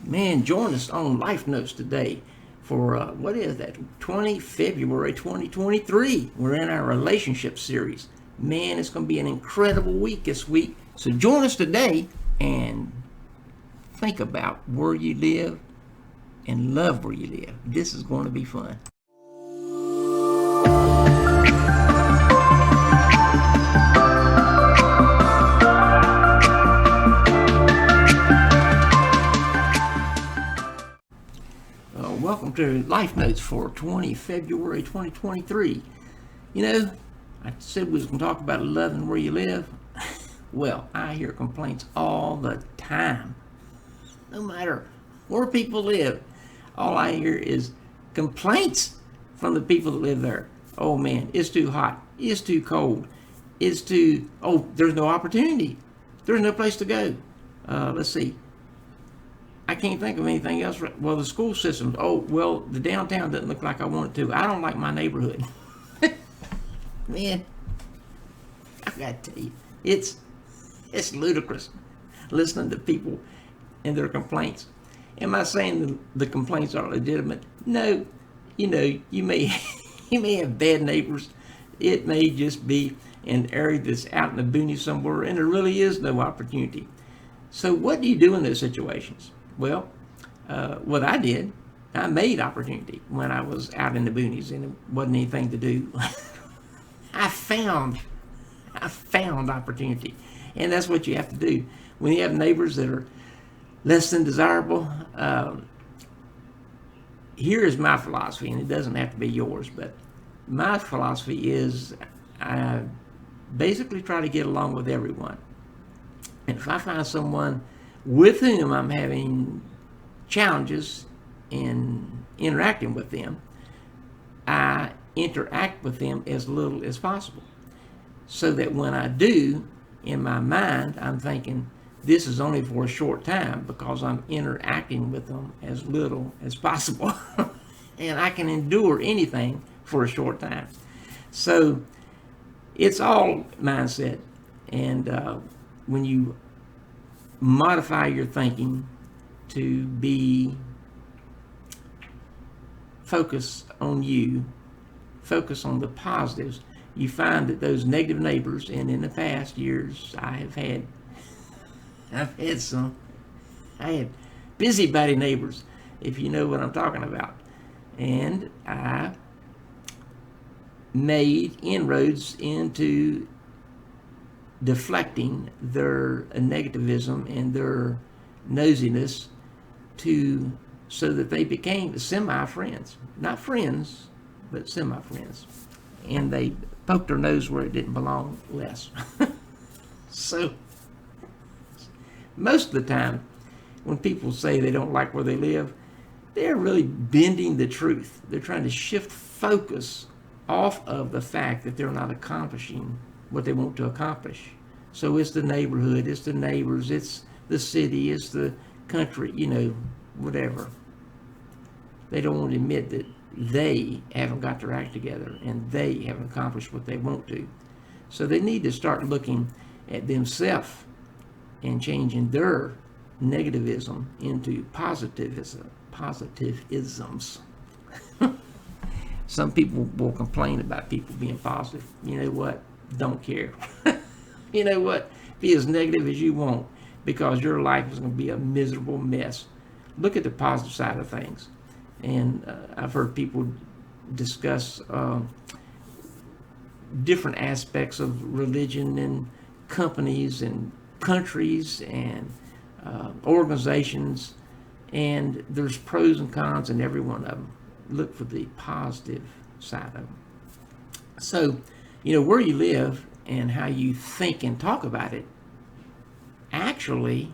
Man, join us on Life Notes today for what is that? 20 February 2023. We're in our relationship series. Man, it's going to be an incredible week this week. So join us today and think about where you live and love where you live. This is going to be fun. Welcome to Life Notes for 20 February 2023. You know, I said we was going to talk about loving where you live. Well, I hear complaints all the time. No matter where people live, all I hear is complaints from the people that live there. Oh man, it's too hot. It's too cold. There's no opportunity. There's no place to go. Let's see. I can't think of anything else. Well, the school systems. Oh, well, the downtown doesn't look like I want it to. I don't like my neighborhood. Man, I gotta tell you, it's ludicrous listening to people and their complaints. Am I saying the complaints are legitimate? No. You know, you may have bad neighbors. It may just be an area that's out in the boonies somewhere, and there really is no opportunity. So what do you do in those situations? Well, what I did, I made opportunity when I was out in the boonies and it wasn't anything to do. I found opportunity, and that's what you have to do when you have neighbors that are less than desirable. Here is my philosophy, and it doesn't have to be yours, but my philosophy is I basically try to get along with everyone. And if I find someone with whom I'm having challenges in interacting with them, I interact with them as little as possible. So that when I do, in my mind, I'm thinking, this is only for a short time because I'm interacting with them as little as possible. And I can endure anything for a short time. So it's all mindset. And when you modify your thinking to be focused on you, focus on the positives, you find that those negative neighbors, and in the past years I've had busybody neighbors, if you know what I'm talking about. And I made inroads into deflecting their negativism and their nosiness so that they became semi-friends. Not friends, but semi-friends. And they poked their nose where it didn't belong less. So, most of the time, when people say they don't like where they live, they're really bending the truth. They're trying to shift focus off of the fact that they're not accomplishing what they want to accomplish. So it's the neighborhood, it's the neighbors, it's the city, it's the country, whatever. They don't want to admit that they haven't got their act together and they haven't accomplished what they want to. So they need to start looking at themselves and changing their negativism into positivisms. Some people will complain about people being positive. You know what? Don't care. You know what? Be as negative as you want, because your life is going to be a miserable mess. Look at the positive side of things. And I've heard people discuss different aspects of religion and companies and countries and organizations, and there's pros and cons in every one of them. Look for the positive side of them. So, where you live and how you think and talk about it actually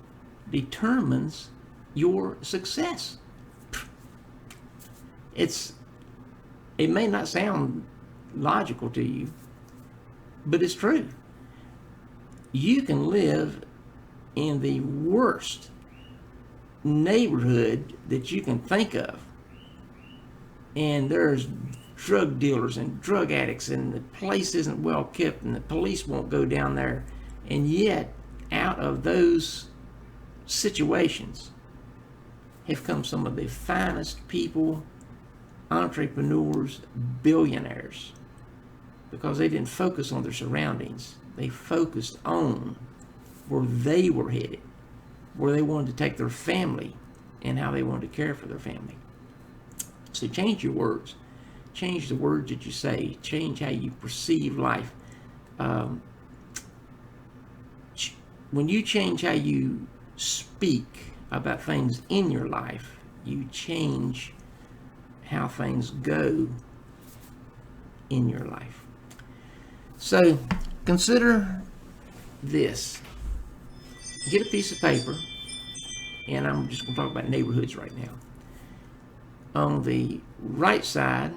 determines your success. It may not sound logical to you, but it's true. You can live in the worst neighborhood that you can think of, and there's drug dealers and drug addicts, and the place isn't well kept, and the police won't go down there, and yet out of those situations have come some of the finest people, entrepreneurs, billionaires, because they didn't focus on their surroundings. They focused on where they were headed, where they wanted to take their family, and how they wanted to care for their family. So change your words. Change the words that you say. Change how you perceive life. When you change how you speak about things in your life, you change how things go in your life. So consider this. Get a piece of paper, and I'm just going to talk about neighborhoods right now. On the right side,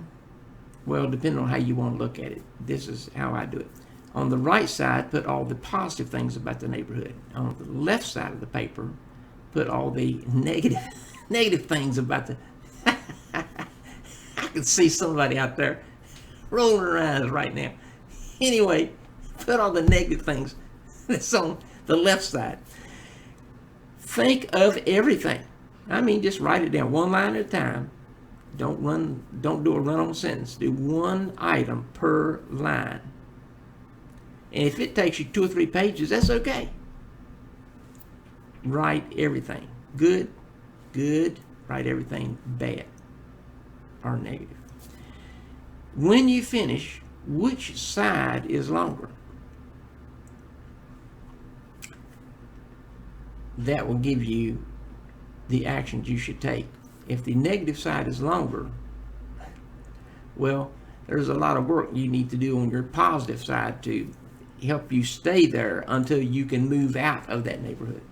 well, depending on how you want to look at it, this is how I do it. On the right side, put all the positive things about the neighborhood. On the left side of the paper, put all the negative things about the... I can see somebody out there rolling their eyes right now. Anyway, put all the negative things that's on the left side. Think of everything. I mean, just write it down one line at a time. Don't do a run-on sentence. Do one item per line. And if it takes you 2 or 3 pages, that's okay. Write everything. Good. Write everything bad or negative. When you finish, which side is longer? That will give you the actions you should take. If the negative side is longer, well, there's a lot of work you need to do on your positive side to help you stay there until you can move out of that neighborhood,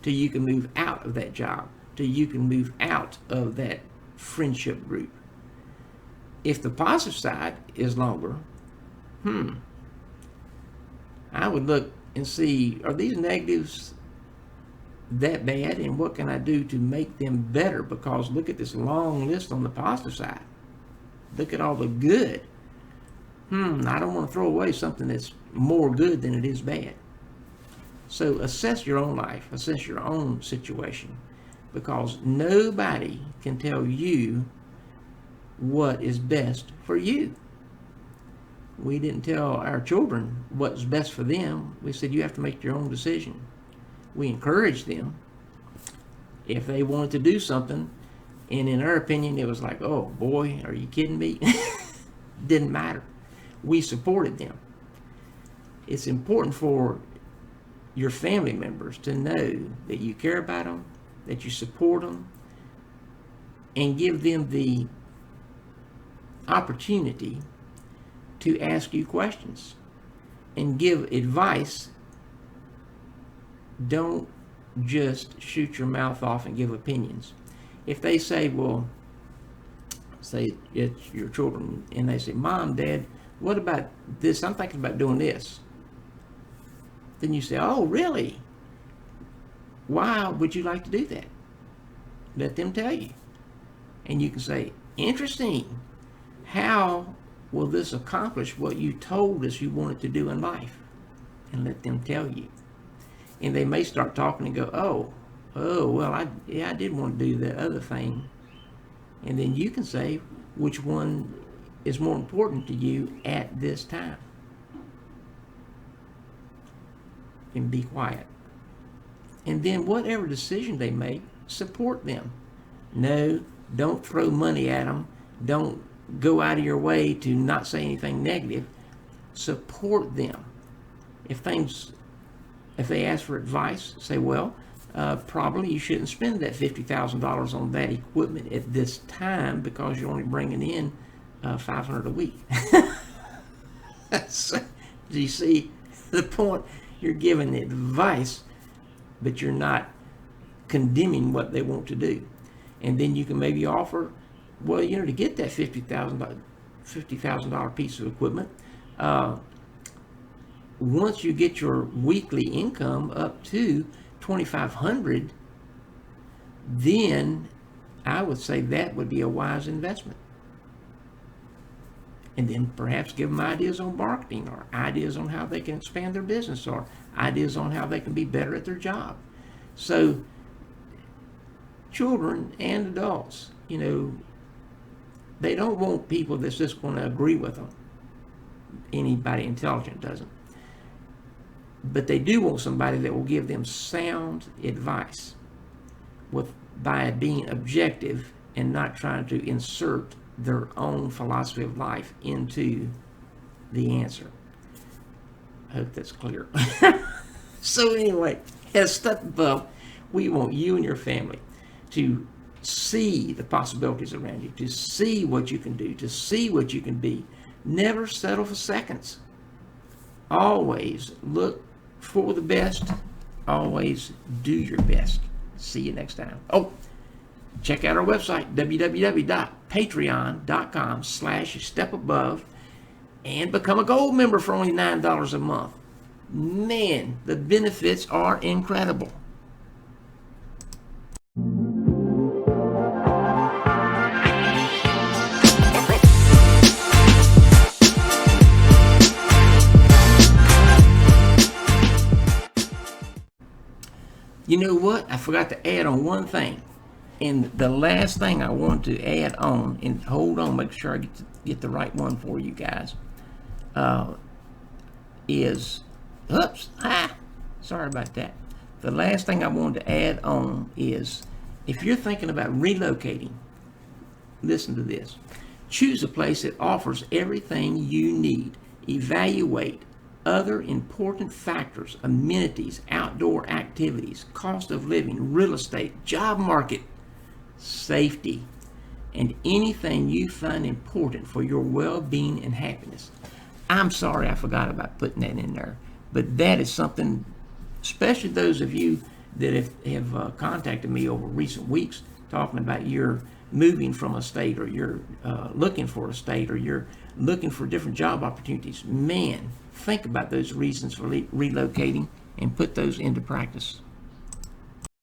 till you can move out of that job, till you can move out of that friendship group. If the positive side is longer, I would look and see, are these negatives that bad, and what can I do to make them better? Because look at this long list on the positive side. Look at all the good. I don't want to throw away something that's more good than it is bad. So assess your own life, assess your own situation, because nobody can tell you what is best for you. We didn't tell our children what's best for them. We said you have to make your own decision. We encouraged them if they wanted to do something, and in our opinion it was like, oh boy, are you kidding me? Didn't matter. We supported them. It's important for your family members to know that you care about them, that you support them, and give them the opportunity to ask you questions and give advice. Don't just shoot your mouth off and give opinions. If they say, well, say it's your children, and they say, Mom, Dad, what about this? I'm thinking about doing this. Then you say, oh, really? Why would you like to do that? Let them tell you. And you can say, interesting. How will this accomplish what you told us you wanted to do in life? And let them tell you. And they may start talking and go, oh, well, I did want to do that other thing. And then you can say which one is more important to you at this time. And be quiet. And then whatever decision they make, support them. No, don't throw money at them. Don't go out of your way to not say anything negative. Support them. If they ask for advice, say, well, probably you shouldn't spend that $50,000 on that equipment at this time because you're only bringing in $500 a week. So, do you see the point? You're giving advice, but you're not condemning what they want to do. And then you can maybe offer, well, to get that $50,000 piece of equipment, once you get your weekly income up to $2,500, then I would say that would be a wise investment. And then perhaps give them ideas on marketing, or ideas on how they can expand their business, or ideas on how they can be better at their job. So children and adults, they don't want people that's just going to agree with them. Anybody intelligent doesn't. But they do want somebody that will give them sound advice by being objective and not trying to insert their own philosophy of life into the answer. I hope that's clear. So anyway, as Step Above, we want you and your family to see the possibilities around you, to see what you can do, to see what you can be. Never settle for seconds. Always look for the best. Always do your best. See you next time. Oh, check out our website, www.patreon.com/stepabove, and become a gold member for only $9 a month. Man, the benefits are incredible. You know what? I forgot to add on one thing. And the last thing I want to add on, and hold on, make sure I get the right one for you guys, is, sorry about that. The last thing I wanted to add on is, if you're thinking about relocating, listen to this. Choose a place that offers everything you need. Evaluate other important factors: amenities, outdoor activities, cost of living, real estate, job market, safety, and anything you find important for your well-being and happiness. I'm sorry I forgot about putting that in there, but that is something, especially those of you that have contacted me over recent weeks talking about you're moving from a state, or you're looking for a state, or you're looking for different job opportunities. Man, think about those reasons for relocating and put those into practice.